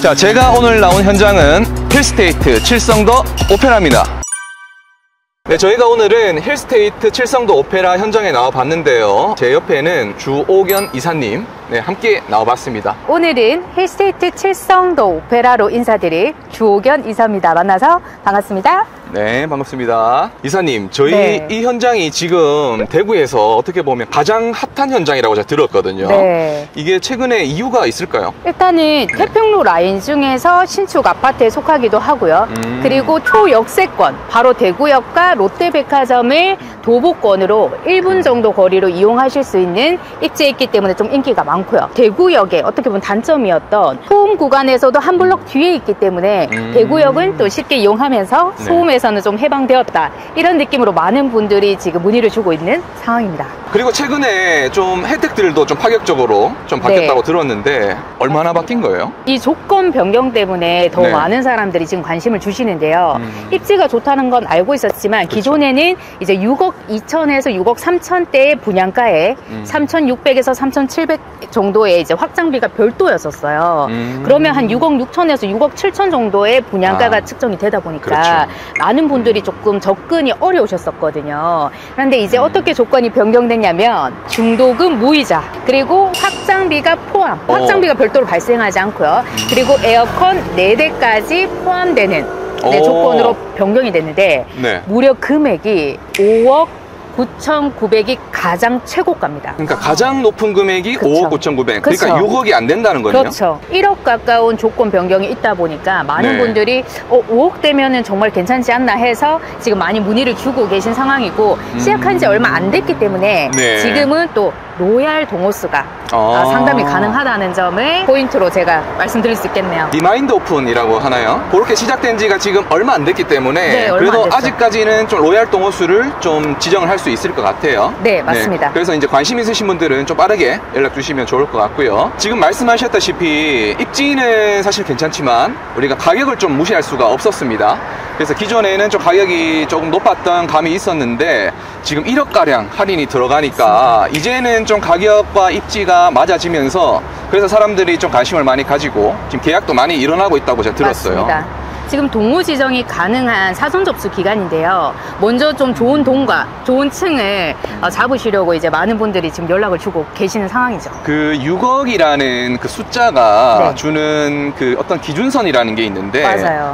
자, 제가 오늘 나온 현장은 힐스테이트 칠성도 오페라입니다. 네, 저희가 오늘은 힐스테이트 칠성도 오페라 현장에 나와 봤는데요. 제 옆에는 주옥연 이사님 함께 나와 봤습니다. 오늘은 힐스테이트 칠성도 오페라로 인사드릴 주옥연 이사입니다. 만나서 반갑습니다. 네, 반갑습니다. 이사님, 저희 이 현장이 지금 대구에서 어떻게 보면 가장 핫한 현장이라고 제가 들었거든요. 네. 이게 최근에 이유가 있을까요? 일단은 태평로 라인 중에서 신축 아파트에 속하기도 하고요. 그리고 초역세권, 바로 대구역과 롯데백화점을 도보권으로 1분 정도 거리로 이용하실 수 있는 입지에 있기 때문에 좀 인기가 많고요. 대구역에 어떻게 보면 단점이었던 소음 구간에서도 한 블록 뒤에 있기 때문에 대구역은 또 쉽게 이용하면서 소음에서는 좀 해방되었다, 이런 느낌으로 많은 분들이 지금 문의를 주고 있는 상황입니다. 그리고 최근에 좀 혜택들도 좀 파격적으로 좀 바뀌었다고 들었는데 얼마나 바뀐 거예요? 이 조건 변경 때문에 더 많은 사람들이 지금 관심을 주시는데요. 입지가 좋다는 건 알고 있었지만 기존에는 이제 6억 2천에서 6억 3천대의 분양가에 3,600에서 3,700 정도의 이제 확장비가 별도였었어요. 그러면 한 6억 6천에서 6억 7천 정도의 분양가가 측정이 되다 보니까 많은 분들이 조금 접근이 어려우셨었거든요. 그런데 이제 어떻게 조건이 변경됐냐면 중도금 무이자, 그리고 확장비가 포함, 확장비가 별도로 발생하지 않고요. 그리고 에어컨 4대까지 포함되는 조건으로 변경이 됐는데 무려 금액이 5억 9,900이 가장 최고가입니다. 그러니까 가장 높은 금액이 5억 9,900. 그러니까 6억이 안 된다는 거네요. 그렇죠. 1억 가까운 조건 변경이 있다 보니까 많은 분들이 5억 되면은 정말 괜찮지 않나 해서 지금 많이 문의를 주고 계신 상황이고, 시작한 지 얼마 안 됐기 때문에 지금은 또 로얄 동호수가 상담이 가능하다는 점을 포인트로 제가 말씀드릴 수 있겠네요. 리마인드 오픈이라고 하나요? 그렇게 시작된 지가 지금 얼마 안 됐기 때문에 그래도 아직까지는 좀 로얄 동호수를 좀 지정을 할 수 있을 것 같아요. 네, 맞습니다. 그래서 이제 관심 있으신 분들은 좀 빠르게 연락 주시면 좋을 것 같고요. 지금 말씀하셨다시피 입지는 사실 괜찮지만 우리가 가격을 좀 무시할 수가 없었습니다. 그래서 기존에는 좀 가격이 조금 높았던 감이 있었는데 지금 1억가량 할인이 들어가니까 이제는 좀 가격과 입지가 맞아지면서 그래서 사람들이 좀 관심을 많이 가지고 지금 계약도 많이 일어나고 있다고 제가 들었어요. 맞습니다. 지금 동호 지정이 가능한 사전 접수 기간인데요. 먼저 좀 좋은 동과 좋은 층을 잡으시려고 이제 많은 분들이 지금 연락을 주고 계시는 상황이죠. 그 6억이라는 그 숫자가 주는 그 어떤 기준선이라는 게 있는데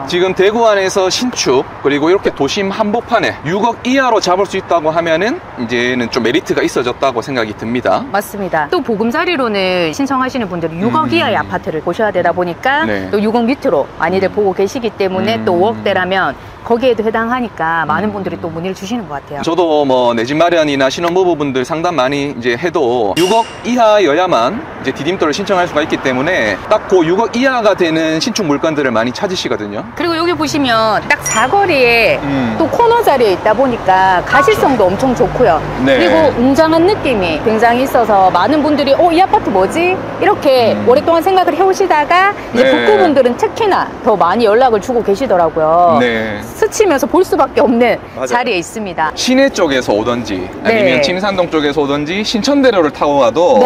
지금 대구 안에서 신축 그리고 이렇게 도심 한복판에 6억 이하로 잡을 수 있다고 하면은 이제는 좀 메리트가 있어졌다고 생각이 듭니다. 맞습니다. 또 보금자리론을 신청하시는 분들이 6억 이하의 아파트를 보셔야 되다 보니까 또 6억 밑으로 많이들 보고 계시기 때문에 또 5억대라면 거기에도 해당하니까 많은 분들이 또 문의를 주시는 것 같아요. 저도 뭐 내 집 마련이나 신혼부부분들 상담 많이 이제 해도 6억 이하여야만 이제 디딤돌을 신청할 수가 있기 때문에 딱 그 6억 이하가 되는 신축 물건들을 많이 찾으시거든요. 그리고 여기 보시면 딱 사거리에 또 코너 자리에 있다 보니까 가시성도 엄청 좋고요. 그리고 웅장한 느낌이 굉장히 있어서 많은 분들이 이 아파트 뭐지? 이렇게 오랫동안 생각을 해오시다가 이제 북구분들은 특히나 더 많이 연락을 주고 계시더라고요. 스치면서 볼 수밖에 없는 자리에 있습니다. 시내 쪽에서 오던지 아니면 침산동 쪽에서 오던지 신천대로를 타고 가도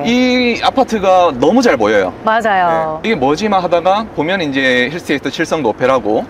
이 아파트가 너무 잘 보여요. 맞아요. 이게 뭐지만 하다가 보면 이제 힐스테이트 칠성도 오페라고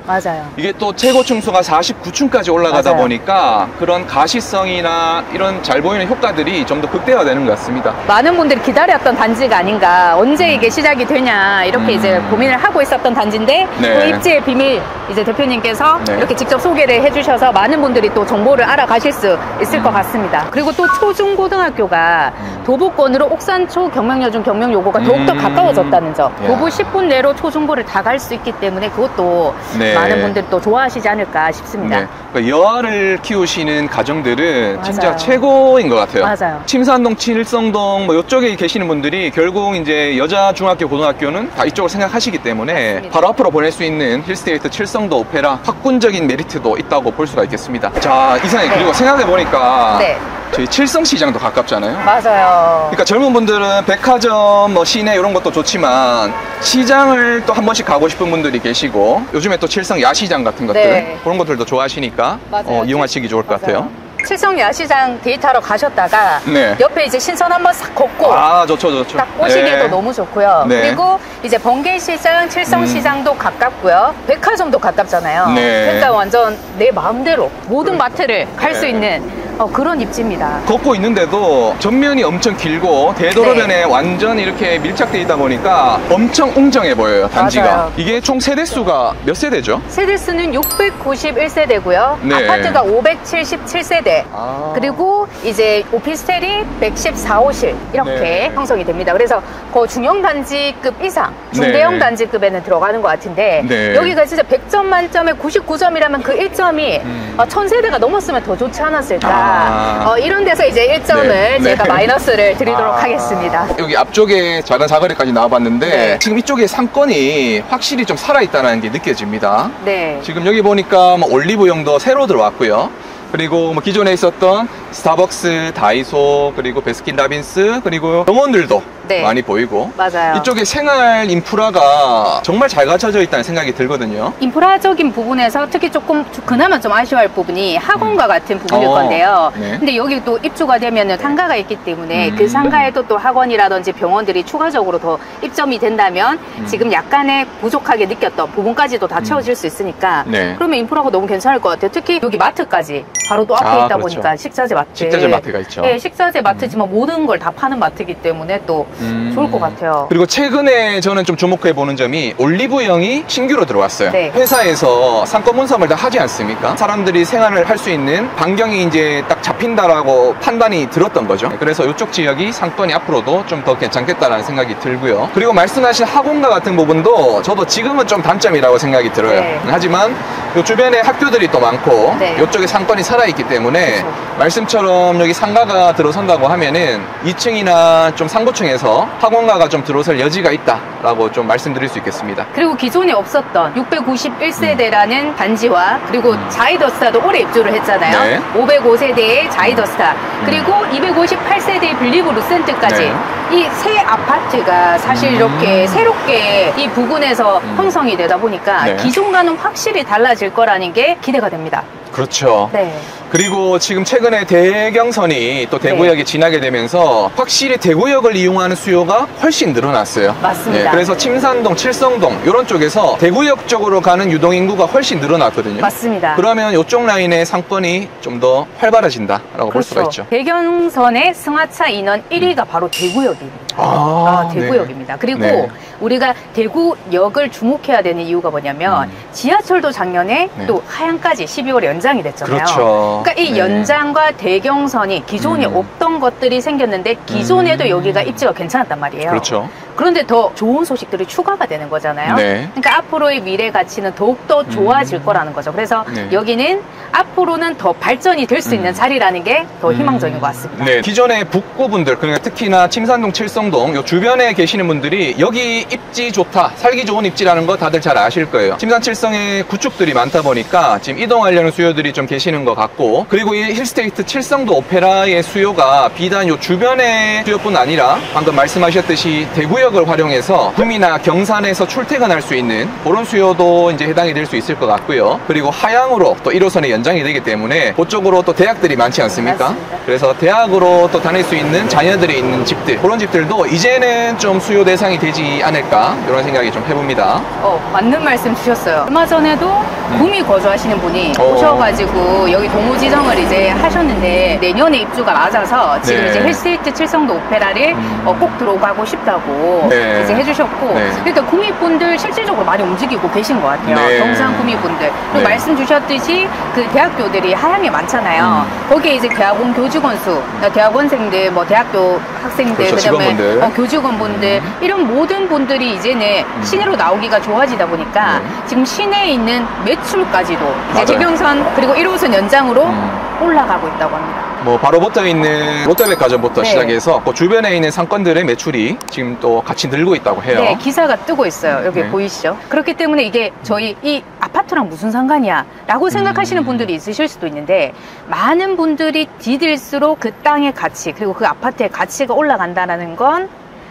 이게 또 최고 층수가 49층까지 올라가다 보니까 그런 가시성이나 이런 잘 보이는 효과들이 좀 더 극대화되는 것 같습니다. 많은 분들이 기다렸던 단지가 아닌가, 언제 이게 시작이 되냐 이렇게 이제 고민을 하고 있었던 단지인데 그 입지의 비밀 이제 대표님께서 이렇게 직접 소개를 해주셔서 많은 분들이 또 정보를 알아가실 수 있을 것 같습니다. 그리고 또 초중고등학교가 도보권으로 옥산초, 경명여중, 경명여고가 더욱더 가까워졌다는 점, 도보 10분 내로 초중고를 다 갈 수 있기 때문에 그것도 많은 분들이 또 좋아하시지 않을까 싶습니다. 그러니까 여아를 키우시는 가정들은 진짜 최고인 것 같아요. 침산동, 칠성동 뭐 이쪽에 계시는 분들이 결국 이제 여자 중학교, 고등학교는 다 이쪽을 생각하시기 때문에 바로 앞으로 보낼 수 있는 힐스테이트 칠성도 오페라 확군적인 메리트도 있다고 볼 수가 있겠습니다. 자, 이사님 그리고 생각해보니까 저희 칠성시장도 가깝잖아요. 그러니까 젊은 분들은 백화점, 뭐 시내 이런 것도 좋지만 시장을 또 한 번씩 가고 싶은 분들이 계시고 요즘에 또 칠성 야시장 같은 것들 그런 것들도 좋아하시니까 이용하시기 좋을 것 같아요. 칠성 야시장 데이트하러 가셨다가 네. 옆에 이제 신선 한번 싹 걷고 좋죠. 딱 보시기에도 네. 너무 좋고요. 네. 그리고 이제 번개시장, 칠성시장도 가깝고요. 백화점도 가깝잖아요. 네. 그러니까 완전 내 마음대로 모든 마트를 갈 수 네. 있는 그런 입지입니다. 걷고 있는데도 전면이 엄청 길고 대도로변에 완전 이렇게 밀착되어 있다 보니까 엄청 웅장해 보여요, 단지가. 맞아요. 이게 총 세대수가 몇 세대죠? 세대수는 691세대고요. 네. 아파트가 577세대. 그리고 이제 오피스텔이 114호실 이렇게 네. 형성이 됩니다. 그래서 그 중형단지급 이상, 중대형 네. 단지급에는 들어가는 것 같은데 네. 여기가 진짜 100점 만점에 99점이라면 그 1점이 1000세대가 넘었으면 더 좋지 않았을까. 이런 데서 이제 1점을 네. 제가 네. 마이너스를 드리도록 하겠습니다. 여기 앞쪽에 작은 사거리까지 나와봤는데 네. 지금 이쪽에 상권이 확실히 좀 살아있다는 게 느껴집니다. 네. 지금 여기 보니까 뭐 올리브영도 새로 들어왔고요. 그리고 뭐 기존에 있었던 스타벅스, 다이소, 그리고 베스킨라빈스, 그리고 병원들도 네. 많이 보이고. 맞아요. 이쪽에 생활 인프라가 정말 잘 갖춰져 있다는 생각이 들거든요. 인프라적인 부분에서 특히 조금 그나마 좀 아쉬워할 부분이 학원과 같은 부분일 건데요. 네. 근데 여기 또 입주가 되면은 상가가 있기 때문에 그 상가에도 또 학원이라든지 병원들이 추가적으로 더 입점이 된다면 지금 약간의 부족하게 느꼈던 부분까지도 다 채워질 수 있으니까 네. 그러면 인프라가 너무 괜찮을 것 같아요. 특히 여기 마트까지 바로 또 앞에 있다 그렇죠. 보니까 식자재 마트. 식자재 마트가 있죠. 네, 식자재 마트지만 모든 걸 다 파는 마트이기 때문에 또 좋을 것 같아요. 그리고 최근에 저는 좀 주목해 보는 점이 올리브영이 신규로 들어왔어요. 네. 회사에서 상권 분석을 다 하지 않습니까? 사람들이 생활을 할 수 있는 반경이 이제 딱 잡힌다라고 판단이 들었던 거죠. 그래서 이쪽 지역이 상권이 앞으로도 좀 더 괜찮겠다라는 생각이 들고요. 그리고 말씀하신 학원과 같은 부분도 저도 지금은 좀 단점이라고 생각이 들어요. 네. 하지만 이 주변에 학교들이 또 많고 네. 이쪽에 상권이 살아있기 때문에 그렇죠. 말씀처럼 여기 상가가 들어선다고 하면은 2층이나 좀 상고층에서 학원가가 좀 들어설 여지가 있다라고 좀 말씀드릴 수 있겠습니다. 그리고 기존에 없었던 691세대라는 단지와 그리고 자이더스타도 올해 입주를 했잖아요. 네. 505세대의 자이더스타 그리고 258세대의 빌리브 루센트까지 네. 이 새 아파트가 사실 이렇게 새롭게 이 부근에서 형성이 되다 보니까 네. 기존과는 확실히 달라질 거라는 게 기대가 됩니다. 그렇죠. 네. 그리고 지금 최근에 대경선이 또 대구역에 지나게 되면서 확실히 대구역을 이용하는 수요가 훨씬 늘어났어요. 맞습니다. 그래서 침산동, 칠성동 이런 쪽에서 대구역 쪽으로 가는 유동인구가 훨씬 늘어났거든요. 맞습니다. 그러면 이쪽 라인의 상권이 좀 더 활발해진다라고 볼 수가 있죠. 대경선의 승하차 인원 1위가 바로 대구역입니다. 네. 대구역입니다. 그리고 네. 우리가 대구역을 주목해야 되는 이유가 뭐냐면 지하철도 작년에 네. 또 하양까지 12월에 연장이 됐잖아요. 그렇죠. 그러니까 이 네. 연장과 대경선이 기존에 없던 것들이 생겼는데 기존에도 여기가 입지가 괜찮았단 말이에요. 그렇죠. 그런데 더 좋은 소식들이 추가가 되는 거잖아요. 네. 그러니까 앞으로의 미래 가치는 더욱더 좋아질 거라는 거죠. 그래서 네. 여기는 앞으로는 더 발전이 될 수 있는 자리라는 게 더 희망적인 것 같습니다. 네, 기존의 북구분들, 그러니까 특히나 침산동, 칠성동 요 주변에 계시는 분들이 여기 입지 좋다, 살기 좋은 입지라는 거 다들 잘 아실 거예요. 침산, 칠성에 구축들이 많다 보니까 지금 이동하려는 수요들이 좀 계시는 것 같고, 그리고 이 힐스테이트 칠성도 오페라의 수요가 비단 요 주변의 수요뿐 아니라 방금 말씀하셨듯이 대구역을 활용해서 구미나 경산에서 출퇴근할 수 있는 그런 수요도 이제 해당이 될 수 있을 것 같고요. 그리고 하양으로 또 1호선에 연장이 되기 때문에 그쪽으로 또 대학들이 많지 않습니까? 맞습니다. 그래서 대학으로 또 다닐 수 있는 자녀들이 있는 집들, 그런 집들도 이제는 좀 수요 대상이 되지 않을까 이런 생각이 좀 해봅니다. 맞는 말씀 주셨어요. 얼마 전에도 구미 거주하시는 분이 오셔가지고 여기 동호 지정을 이제 하셨는데 내년에 입주가 맞아서 지금 네. 이제 힐스테이트 칠성도 오페라를 꼭 들어가고 싶다고 네. 이제 해주셨고 네. 그러니까 구미 분들 실질적으로 많이 움직이고 계신 것 같아요. 네. 경상 구미 분들. 그리고 네. 말씀 주셨듯이 그 대학교들이 하향에 많잖아요. 거기에 이제 대학원 교직원 수, 대학원생들, 뭐 대학교 학생들, 그렇죠, 그다음에 직원분들. 교직원분들 이런 모든 분들이 이제는 시내로 나오기가 좋아지다 보니까 지금 시내에 있는 매출까지도 이제 맞아요. 대경선 그리고 1호선 연장으로 올라가고 있다고 합니다. 뭐 바로 붙어 있는 롯데백화점부터 네. 시작해서 그 주변에 있는 상권들의 매출이 지금 또 같이 늘고 있다고 해요. 네, 기사가 뜨고 있어요. 여기 네. 보이시죠? 그렇기 때문에 이게 저희 이 아파트랑 무슨 상관이야? 라고 생각하시는 분들이 있으실 수도 있는데 많은 분들이 디딜수록 그 땅의 가치 그리고 그 아파트의 가치가 올라간다는 건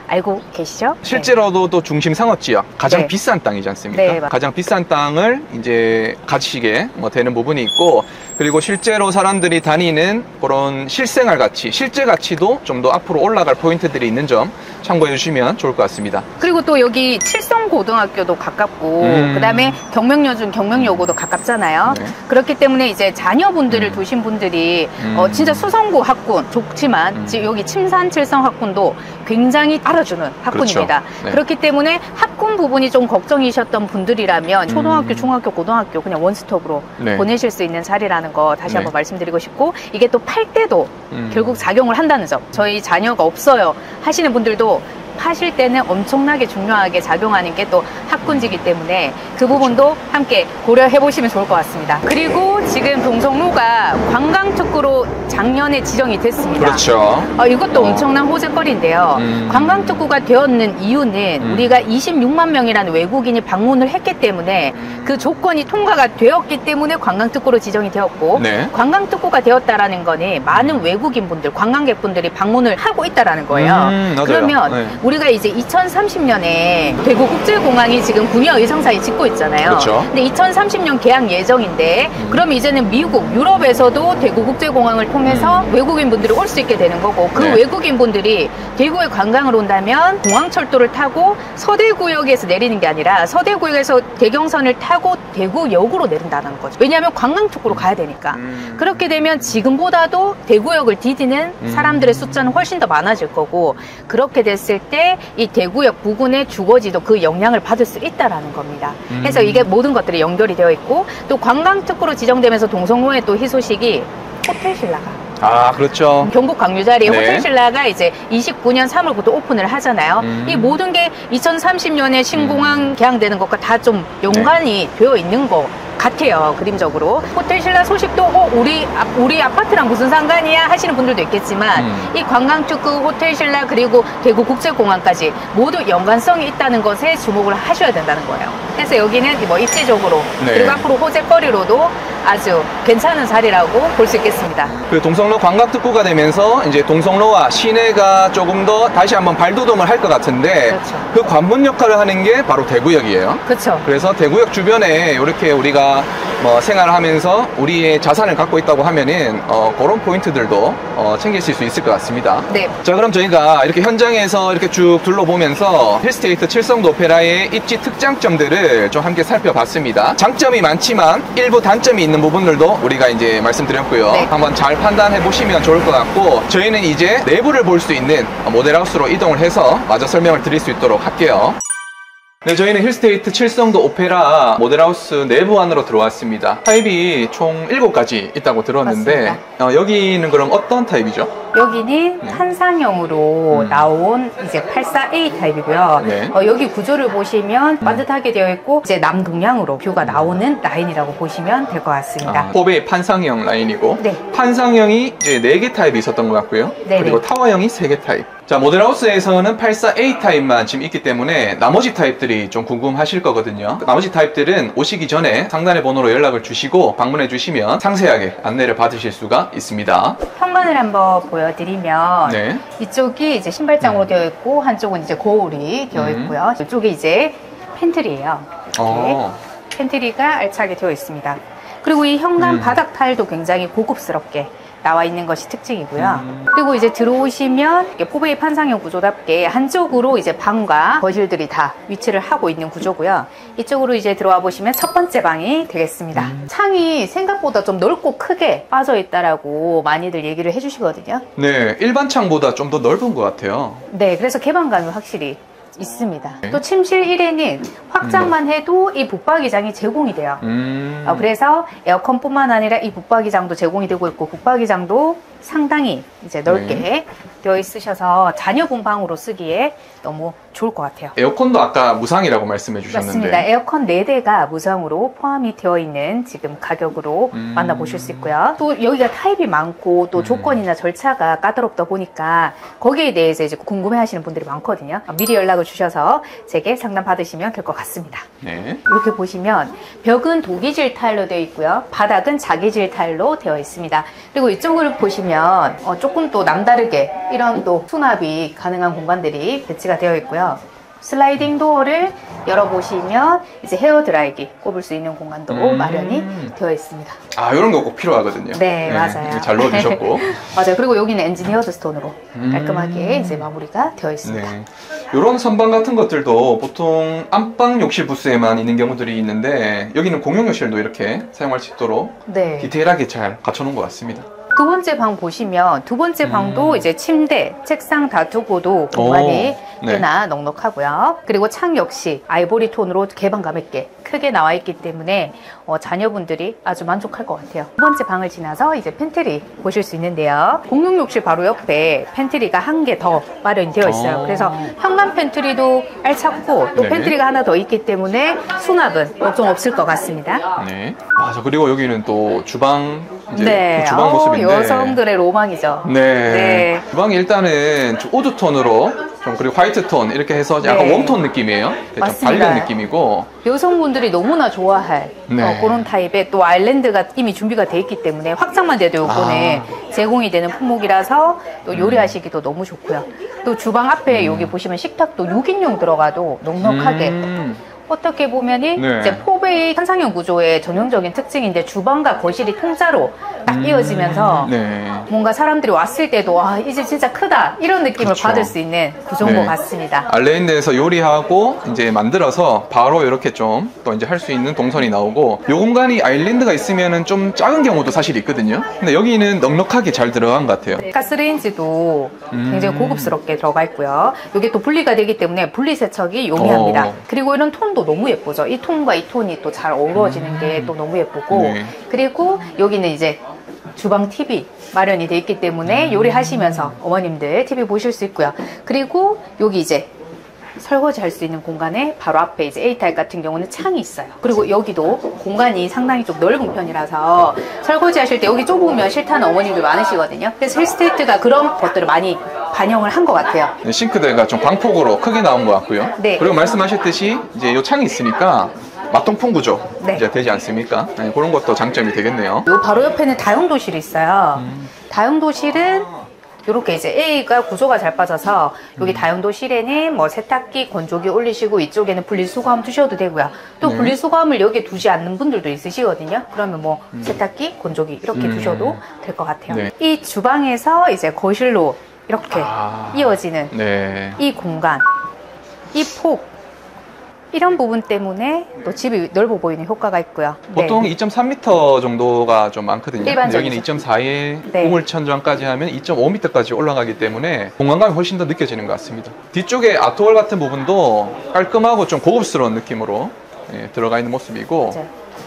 알고 계시죠? 실제로도 또 중심 상업지역 가장 네. 비싼 땅이지 않습니까? 네, 맞- 가장 비싼 땅을 이제 가지시게 뭐 되는 부분이 있고 그리고 실제로 사람들이 다니는 그런 실생활 가치, 실제 가치도 좀 더 앞으로 올라갈 포인트들이 있는 점 참고해 주시면 좋을 것 같습니다. 그리고 또 여기 칠성고등학교도 가깝고 그다음에 경명여중, 경명여고도 가깝잖아요. 네. 그렇기 때문에 이제 자녀분들을 두신 분들이 진짜 수성고 학군 좋지만 여기 침산 칠성 학군도 굉장히 알아주는 학군입니다. 그렇죠. 네. 그렇기 때문에 학군 부분이 좀 걱정이셨던 분들이라면 초등학교, 중학교, 고등학교 그냥 원스톱으로 네. 보내실 수 있는 자리라는 거 다시 네. 한번 말씀드리고 싶고, 이게 또 팔 때도 결국 작용을 한다는 점. 저희 자녀가 없어요 하시는 분들도 파실 때는 엄청나게 중요하게 작용하는 게 또 학군지기 때문에 그 부분도 함께 고려해 보시면 좋을 것 같습니다. 그리고 지금 동성로가 관광특구로 작년에 지정이 됐습니다. 그렇죠. 이것도 엄청난 호재거리인데요. 관광특구가 되었는 이유는 우리가 26만 명이라는 외국인이 방문을 했기 때문에 그 조건이 통과가 되었기 때문에 관광특구로 지정이 되었고, 네. 관광특구가 되었다라는 거는 많은 외국인분들, 관광객분들이 방문을 하고 있다라는 거예요. 맞아요. 그러면 네. 우리가 이제 2030년에 대구국제공항이 지금 군의와 의상사에 짓고 있잖아요. 그렇죠. 근데 2030년 개항 예정인데 그럼 이제는 미국, 유럽에서도 대구국제공항을 통해서 외국인분들이 올 수 있게 되는 거고, 그 네. 외국인분들이 대구에 관광을 온다면 공항철도를 타고 서대구역에서 내리는 게 아니라 서대구역에서 대경선을 타고 대구역으로 내린다는 거죠. 왜냐하면 관광특구로 가야 되니까. 그렇게 되면 지금보다도 대구역을 디디는 사람들의 숫자는 훨씬 더 많아질 거고, 그렇게 됐을 때 이 대구역 부근의 주거지도 그 영향을 받을 수 있다라는 겁니다. 그래서 이게 모든 것들이 연결이 되어 있고, 또 관광특구로 지정되면서 동성로의 또 희소식이 호텔 신라가, 그렇죠. 경북 광유자리 네. 호텔 신라가 이제 29년 3월부터 오픈을 하잖아요. 이 모든 게 2030년에 신공항 개항되는 것과 다 좀 연관이 되어 있는 거 같아요. 그림적으로. 호텔 신라 소식도 우리 아파트랑 무슨 상관이야 하시는 분들도 있겠지만 이 관광특구, 호텔 신라, 그리고 대구국제공항까지 모두 연관성이 있다는 것에 주목을 하셔야 된다는 거예요. 그래서 여기는 뭐 입지적으로 네. 그리고 앞으로 호재거리로도 아주 괜찮은 자리라고 볼 수 있겠습니다. 그 동성로 관광특구가 되면서 이제 동성로와 시내가 조금 더 다시 한번 발돋움을 할 것 같은데, 그렇죠. 그 관문 역할을 하는 게 바로 대구역이에요. 그렇죠. 그래서 대구역 주변에 이렇게 우리가 뭐 생활을 하면서 우리의 자산을 갖고 있다고 하면은 그런 포인트들도 챙기실 수 있을 것 같습니다. 네. 자, 그럼 저희가 이렇게 현장에서 이렇게 쭉 둘러보면서 힐스테이트 칠성도 오페라의 입지 특장점들을 좀 함께 살펴봤습니다. 장점이 많지만 일부 단점이 있는 부분들도 우리가 이제 말씀드렸고요. 네. 한번 잘 판단해 보시면 좋을 것 같고, 저희는 이제 내부를 볼 수 있는 모델하우스로 이동을 해서 마저 설명을 드릴 수 있도록 할게요. 네, 저희는 힐스테이트 칠성도 오페라 모델하우스 내부 안으로 들어왔습니다. 타입이 총 7가지 있다고 들었는데, 여기는 그럼 어떤 타입이죠? 여기는 판상형으로 나온 이제 84A 타입이고요. 네. 여기 구조를 보시면 반듯하게 되어 있고 이제 남동향으로 뷰가 나오는 라인이라고 보시면 될 것 같습니다. 포베이 판상형 라인이고, 네. 판상형이 이제 4개 타입이 있었던 것 같고요. 네네. 그리고 타워형이 3개 타입. 자, 모델하우스에서는 84A 타입만 지금 있기 때문에 나머지 타입들이 좀 궁금하실 거거든요. 나머지 타입들은 오시기 전에 상단의 번호로 연락을 주시고 방문해 주시면 상세하게 안내를 받으실 수가 있습니다. 현관을 한번 보여드리면 네. 이쪽이 이제 신발장으로 되어 있고 한쪽은 이제 거울이 되어 있고요. 이쪽이 이제 팬트리예요. 이렇게 팬트리가 알차게 되어 있습니다. 그리고 이 현관 바닥 타일도 굉장히 고급스럽게 나와 있는 것이 특징이고요. 그리고 이제 들어오시면 이렇게 포베이 판상형 구조답게 한쪽으로 이제 방과 거실들이 다 위치를 하고 있는 구조고요. 이쪽으로 이제 들어와 보시면 첫 번째 방이 되겠습니다. 창이 생각보다 좀 넓고 크게 빠져 있다라고 많이들 얘기를 해주시거든요. 네, 일반 창보다 좀 더 넓은 것 같아요. 네, 그래서 개방감이 확실히 있습니다. 또 침실 1에는 확장만 해도 이 붙박이장이 제공이 돼요. 그래서 에어컨뿐만 아니라 이 붙박이장도 제공이 되고 있고, 붙박이장도 상당히 이제 넓게 되어 있으셔서 자녀분 방으로 쓰기에 너무 좋을 것 같아요. 에어컨도 아까 무상이라고 말씀해 주셨는데. 맞습니다. 에어컨 4대가 무상으로 포함이 되어 있는 지금 가격으로 만나보실 수 있고요. 또 여기가 타입이 많고 또 조건이나 절차가 까다롭다 보니까 거기에 대해서 이제 궁금해 하시는 분들이 많거든요. 미리 연락을 주셔서 제게 상담 받으시면 될 것 같습니다. 네. 이렇게 보시면 벽은 도기질 타일로 되어 있고요. 바닥은 자기질 타일로 되어 있습니다. 그리고 이쪽을 보시면 조금 또 남다르게 이런 또 수납이 가능한 공간들이 배치가 되어 있고요. 슬라이딩 도어를 열어보시면 이제 헤어 드라이기 꼽을 수 있는 공간도 마련이 되어 있습니다. 아, 이런 거 꼭 필요하거든요. 네, 맞아요. 잘 넣어주셨고. 맞아요. 그리고 여기는 엔지니어드 스톤으로 깔끔하게 이제 마무리가 되어 있습니다. 네. 이런 선반 같은 것들도 보통 안방 욕실 부스에만 있는 경우들이 있는데 여기는 공용 욕실도 이렇게 사용할 수 있도록 네. 디테일하게 잘 갖춰놓은 것 같습니다. 두 번째 방 보시면 두 번째 방도 이제 침대, 책상 다 두고도 공간이 꽤나 넉넉하고요. 그리고 창 역시 아이보리 톤으로 개방감 있게 크게 나와 있기 때문에 자녀분들이 아주 만족할 것 같아요. 두 번째 방을 지나서 이제 팬트리 보실 수 있는데요. 공용 욕실 바로 옆에 팬트리가 한 개 더 마련이 되어 있어요. 그래서 현관 팬트리도 알찼고 또 팬트리가 하나 더 있기 때문에 수납은 걱정 없을 것 같습니다. 네. 아, 그리고 여기는 또 주방, 이제 네. 그 주방 모습인데 여성들의 로망이죠. 네. 주방이 일단은 좀 우드 톤으로 좀 그리고 화이트 톤 이렇게 해서 약간 웜톤 느낌이에요. 좀 밝은 느낌이고 여성분들이 너무나 좋아할 그런 타입의 또 아일랜드가 이미 준비가 돼 있기 때문에 확장만 돼도 요거는 제공이 되는 품목이라서 또 요리하시기도 너무 좋고요. 또 주방 앞에 여기 보시면 식탁도 6인용 들어가도 넉넉하게 어떻게 보면은 이제 포베이 한상형 구조의 전형적인 특징인데 주방과 거실이 통짜로 딱 이어지면서 뭔가 사람들이 왔을 때도 와, 이 집 진짜 크다 이런 느낌을 받을 수 있는 구조인 것 같습니다. 아일랜드에서 요리하고 이제 만들어서 바로 이렇게 좀 또 이제 할 수 있는 동선이 나오고 요 공간이 아일랜드가 있으면은 좀 작은 경우도 사실 있거든요. 근데 여기는 넉넉하게 잘 들어간 것 같아요. 가스레인지도 굉장히 고급스럽게 들어가 있고요. 이게 또 분리가 되기 때문에 분리 세척이 용이합니다. 그리고 이런 톤도 너무 예쁘죠. 이 톤과 이 톤이 또 잘 어우러지는 게 또 너무 예쁘고 그리고 여기는 이제 주방 TV 마련이 되어 있기 때문에 요리하시면서 어머님들 TV 보실 수 있고요. 그리고 여기 이제 설거지 할 수 있는 공간에 바로 앞에 이제 A타입 같은 경우는 창이 있어요. 그리고 여기도 공간이 상당히 좀 넓은 편이라서 설거지 하실 때 여기 좁으면 싫다는 어머님들 많으시거든요. 그래서 힐스테이트가 그런 것들을 많이 반영을 한 것 같아요. 싱크대가 좀 광폭으로 크게 나온 것 같고요. 그리고 말씀하셨듯이 이제 이 창이 있으니까 맞통풍 구조 이제 되지 않습니까? 그런 것도 장점이 되겠네요. 요 바로 옆에는 다용도실이 있어요. 다용도실은 이렇게 이제 A가 구조가 잘 빠져서 여기 다용도실에는 뭐 세탁기, 건조기 올리시고 이쪽에는 분리수거함 두셔도 되고요. 또 분리수거함을 여기에 두지 않는 분들도 있으시거든요. 그러면 뭐 세탁기, 건조기 이렇게 두셔도 될 것 같아요. 이 주방에서 이제 거실로 이렇게 이어지는 이 공간, 이 폭 이런 부분 때문에 또 집이 넓어 보이는 효과가 있고요. 보통 2.3m 정도가 좀 많거든요. 여기는 2.4에 우물천장까지 하면 2.5m까지 올라가기 때문에 공간감이 훨씬 더 느껴지는 것 같습니다. 뒤쪽에 아트월 같은 부분도 깔끔하고 좀 고급스러운 느낌으로 들어가 있는 모습이고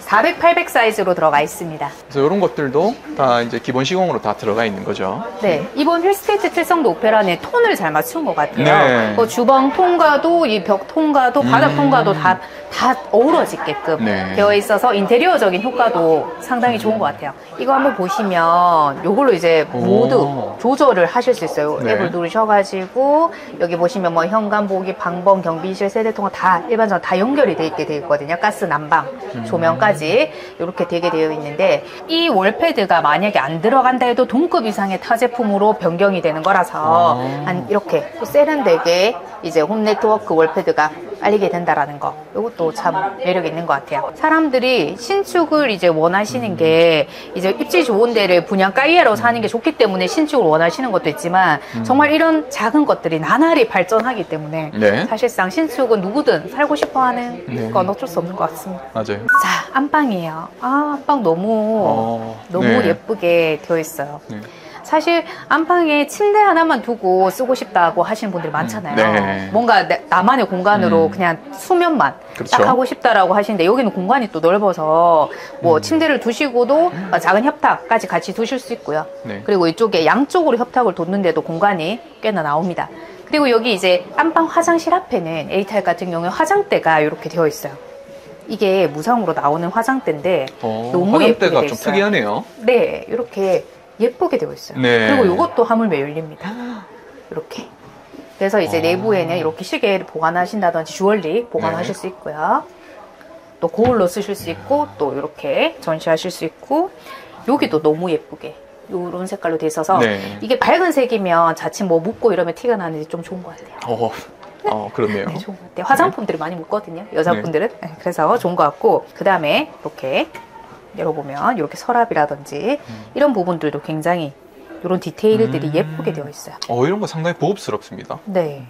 400, 800 사이즈로 들어가 있습니다. 그래서 이런 것들도 다 이제 기본 시공으로 다 들어가 있는 거죠. 네, 이번 힐스테이트 칠성도 오페라는 톤을 잘 맞춘 것 같아요. 주방 톤과도 이 벽 톤과도 바닥 톤과도 다 어우러지게끔 되어 있어서 인테리어적인 효과도 상당히 좋은 것 같아요. 이거 한번 보시면 이걸로 이제 모두 조절을 하실 수 있어요. 앱을 누르셔가지고 여기 보시면 뭐 현관, 보기, 방범, 경비실, 세대통화 다 일반적으로 다 연결이 돼 있게 되어 있거든요. 가스, 난방, 조명까지 이렇게 되게 되어 있는데 이 월패드가 만약에 안 들어간다 해도 동급 이상의 타 제품으로 변경이 되는 거라서 한 이렇게 또 세련되게 이제 홈 네트워크 월패드가 알리게 된다라는 거, 이것도 참 매력 있는 것 같아요. 사람들이 신축을 이제 원하시는 게 이제 입지 좋은 데를 분양가 이하로 사는 게 좋기 때문에 신축을 원하시는 것도 있지만 정말 이런 작은 것들이 나날이 발전하기 때문에 사실상 신축은 누구든 살고 싶어하는 건 어쩔 수 없는 것 같습니다. 맞아요. 자, 안방이에요. 안방 너무 예쁘게 되어 있어요. 사실 안방에 침대 하나만 두고 쓰고 싶다고 하시는 분들이 많잖아요. 뭔가 나만의 공간으로 그냥 수면만 딱 하고 싶다라고 하시는데 여기는 공간이 또 넓어서 뭐 침대를 두시고도 작은 협탁까지 같이 두실 수 있고요. 그리고 이쪽에 양쪽으로 협탁을 뒀는데도 공간이 꽤나 나옵니다. 그리고 여기 이제 안방 화장실 앞에는 A타입 같은 경우에 화장대가 이렇게 되어 있어요. 이게 무상으로 나오는 화장대인데 너무 예쁘게 되어 있어요. 좀 특이하네요. 네, 이렇게 예쁘게 되어 있어요. 그리고 이것도 하물며 열립니다. 이렇게. 그래서 이제 내부에는 이렇게 시계를 보관하신다든지 주얼리 보관하실 수 있고요. 또 거울로 쓰실 수 있고 또 이렇게 전시하실 수 있고 여기도 너무 예쁘게 이런 색깔로 돼 있어서 이게 밝은 색이면 자칫 뭐 묻고 이러면 티가 나는데 좀 좋은 것 같아요. 그렇네요. 네, 좋은 것 같아요. 화장품들이 많이 묻거든요. 여자분들은. 네, 그래서 좋은 것 같고, 그 다음에 이렇게 열어보면 이렇게 서랍이라든지 이런 부분들도 굉장히 이런 디테일들이 예쁘게 되어 있어요. 이런 거 상당히 고급스럽습니다. 네.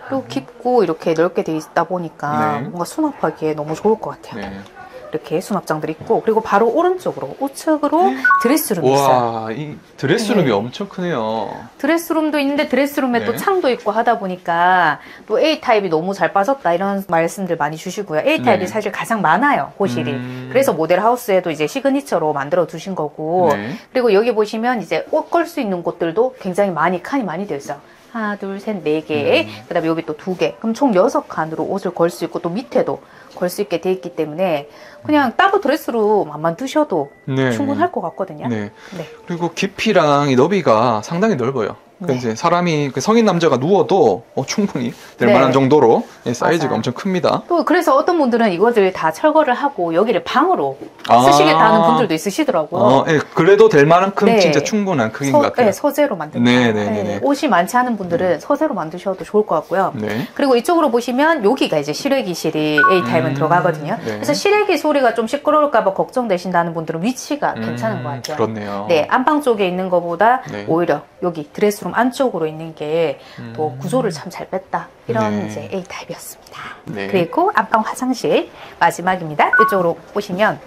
그리고 깊고 이렇게 넓게 되어 있다 보니까 뭔가 수납하기에 너무 좋을 것 같아요. 네. 이렇게 수납장들이 있고, 그리고 바로 오른쪽으로 우측으로 드레스룸이 있어요. 와, 이 드레스룸이 엄청 크네요. 드레스룸도 있는데 드레스룸에 또 창도 있고 하다 보니까 또 A타입이 너무 잘 빠졌다 이런 말씀들 많이 주시고요. A타입이 사실 가장 많아요, 호실이. 그래서 모델하우스에도 이제 시그니처로 만들어 두신 거고, 그리고 여기 보시면 이제 옷 걸 수 있는 곳들도 굉장히 칸이 많이 되어 있어요. 하나, 둘, 셋, 4개. 그 다음에 여기 또 2개. 그럼 총 6칸으로 옷을 걸 수 있고, 또 밑에도 걸 수 있게 돼 있기 때문에 그냥 따로 드레스룸만 두셔도 충분할 것 같거든요. 그리고 깊이랑 이 너비가 상당히 넓어요. 이제 사람이 성인 남자가 누워도 충분히 될 만한 정도로 사이즈가 엄청 큽니다. 또 그래서 어떤 분들은 이것을 다 철거를 하고 여기를 방으로 쓰시겠다는 분들도 있으시더라고요. 그래도 될 만큼 진짜 충분한 크기인 것 같아요. 서재로 만든다. 옷이 많지 않은 분들은 서재로 만드셔도 좋을 것 같고요. 그리고 이쪽으로 보시면 여기가 이제 실외기실이 A타입은 들어가거든요. 그래서 실외기 소리가 좀 시끄러울까 봐 걱정되신다는 분들은 위치가 괜찮은 것 같아요. 그렇네요. 안방 쪽에 있는 것보다 오히려 여기 드레스룸 안쪽으로 있는 게 또 구조를 참 잘 뺐다. 이런 이제 A타입이었습니다. 그리고 안방 화장실 마지막입니다. 이쪽으로 보시면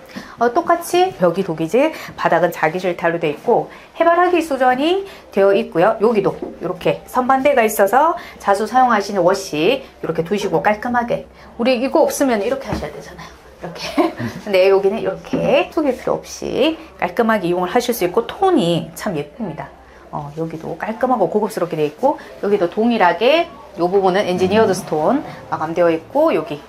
똑같이 벽이 독이질, 바닥은 자기질 타일로 되어 있고 해바라기 수전이 되어 있고요. 여기도 이렇게 선반대가 있어서 자주 사용하시는 워시 이렇게 두시고 깔끔하게, 우리 이거 없으면 이렇게 하셔야 되잖아요. 이렇게. 근데 여기는 이렇게 숙일 필요 없이 깔끔하게 이용을 하실 수 있고, 톤이 참 예쁩니다. 여기도 깔끔하고 고급스럽게 되어 있고, 여기도 동일하게 이 부분은 엔지니어드 스톤 마감되어 있고, 여기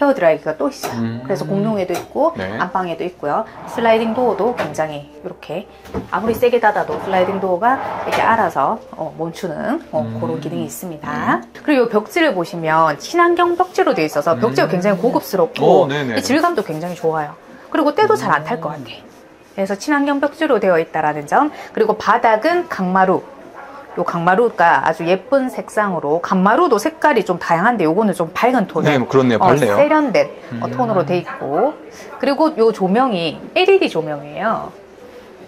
헤어드라이기가 또 있어요. 그래서 공용에도 있고 안방에도 있고요. 슬라이딩 도어도 굉장히 이렇게 아무리 세게 닫아도 슬라이딩 도어가 이렇게 알아서 멈추는 그런 기능이 있습니다. 그리고 이 벽지를 보시면 친환경 벽지로 되어 있어서 벽지가 굉장히 고급스럽고 이 질감도 굉장히 좋아요. 그리고 때도 잘 안 탈 것 같아요. 그래서 친환경 벽지로 되어 있다는 점. 그리고 바닥은 강마루. 요 강마루가 아주 예쁜 색상으로, 강마루도 색깔이 좀 다양한데 요거는 좀 밝은 톤에 그렇네요. 밝네요. 세련된 톤으로 돼 있고, 그리고 요 조명이 LED 조명이에요.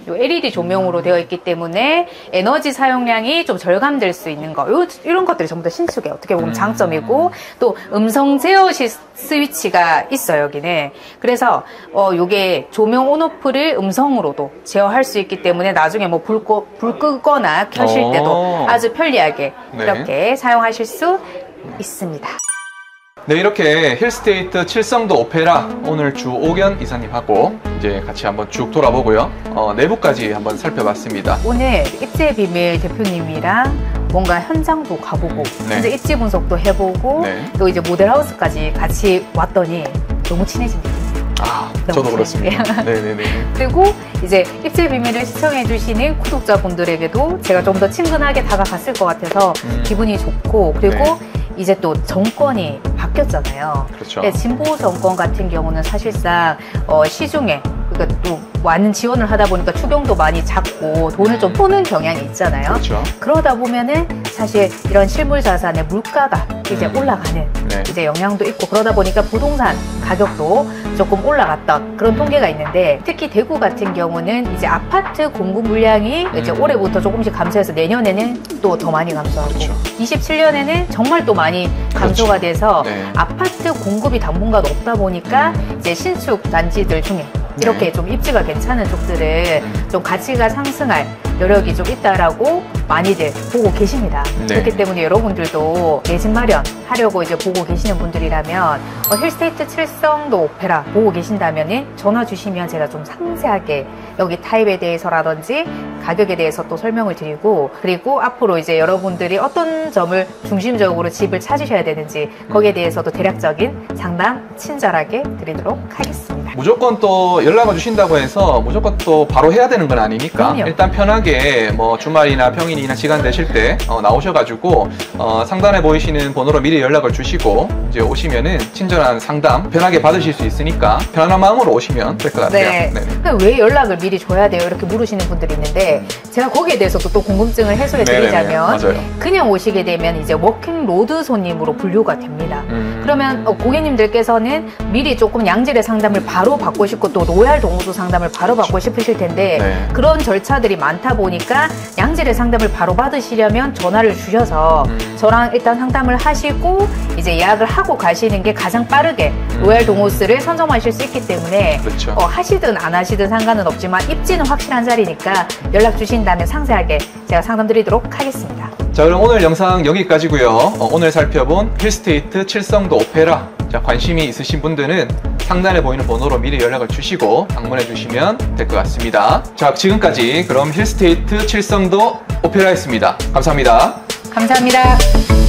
요 LED 조명으로 되어 있기 때문에 에너지 사용량이 좀 절감될 수 있는 거, 이런 것들이 전부 다 신축의 어떻게 보면 장점이고, 또 음성 제어 스위치가 있어요, 여기는. 그래서 요게 조명 온오프를 음성으로도 제어할 수 있기 때문에 나중에 뭐 불 끄거나 켜실 때도 아주 편리하게 이렇게 사용하실 수 있습니다. 네, 이렇게 힐스테이트 칠성도 오페라 오늘 주옥연 이사님하고 이제 같이 한번 쭉 돌아보고요. 내부까지 한번 살펴봤습니다. 오늘 입지의 비밀 대표님이랑 뭔가 현장도 가보고 현재 입지 분석도 해보고 또 이제 모델하우스까지 같이 왔더니 너무 친해진 느낌이에요. 저도 그렇습니다. 네네네. 그리고 이제 입지의 비밀을 시청해주시는 구독자분들에게도 제가 좀 더 친근하게 다가갔을 것 같아서 기분이 좋고, 그리고 이제 또 정권이 바뀌었잖아요. 그렇죠. 진보 정권 같은 경우는 사실상 시중에, 그러니까 또 많은 지원을 하다 보니까 추경도 많이 작고 돈을 좀 푸는 경향이 있잖아요. 그렇죠. 그러다 보면은 사실 이런 실물 자산의 물가가 이제 올라가는 이제 영향도 있고, 그러다 보니까 부동산 가격도 조금 올라갔던 그런 통계가 있는데, 특히 대구 같은 경우는 이제 아파트 공급 물량이 이제 올해부터 조금씩 감소해서 내년에는 또 더 많이 감소하고 27년에는 정말 또 많이 감소가 돼서 아파트 공급이 당분간 없다 보니까 이제 신축 단지들 중에 이렇게 좀 입지가 괜찮은 쪽들은 좀 가치가 상승할 여력이 좀 있다라고 많이들 보고 계십니다. 그렇기 때문에 여러분들도 내 집 마련하려고 이제 보고 계시는 분들이라면 힐스테이트 칠성도 오페라 보고 계신다면 전화 주시면 제가 좀 상세하게 여기 타입에 대해서라든지 가격에 대해서 또 설명을 드리고, 그리고 앞으로 이제 여러분들이 어떤 점을 중심적으로 집을 찾으셔야 되는지 거기에 대해서도 대략적인 상담 친절하게 드리도록 하겠습니다. 무조건 또 연락을 주신다고 해서 무조건 또 바로 해야 되는 건 아니니까 그럼요. 일단 편하게 뭐 주말이나 평일이나 시간 되실 때 나오셔가지고 상단에 보이시는 번호로 미리 연락을 주시고 이제 오시면은 친절한 상담 편하게 받으실 수 있으니까 편안한 마음으로 오시면 될 것 같아요. 네. 네네. 왜 연락을 미리 줘야 돼요? 이렇게 물으시는 분들이 있는데 제가 거기에 대해서도 또 궁금증을 해소해 드리자면 네네네. 맞아요. 그냥 오시게 되면 이제 워킹 로드 손님으로 분류가 됩니다. 그러면 고객님들께서는 미리 조금 양질의 상담을 바로 받고 싶고 또 로얄 동호수 상담을 바로 받고 싶으실 텐데 네. 그런 절차들이 많다 보니까 양질의 상담을 바로 받으시려면 전화를 주셔서 저랑 일단 상담을 하시고 이제 예약을 하고 가시는 게 가장 빠르게 로얄 동호수를 선점하실 수 있기 때문에 그렇죠. 하시든 안 하시든 상관은 없지만 입지는 확실한 자리니까 연락 주신다면 상세하게 제가 상담 드리도록 하겠습니다. 자, 그럼 오늘 영상 여기까지고요. 오늘 살펴본 힐스테이트 칠성도 오페라. 자, 관심이 있으신 분들은 상단에 보이는 번호로 미리 연락을 주시고 방문해 주시면 될 것 같습니다. 자, 지금까지 그럼 힐스테이트 칠성도 오페라였습니다. 감사합니다. 감사합니다.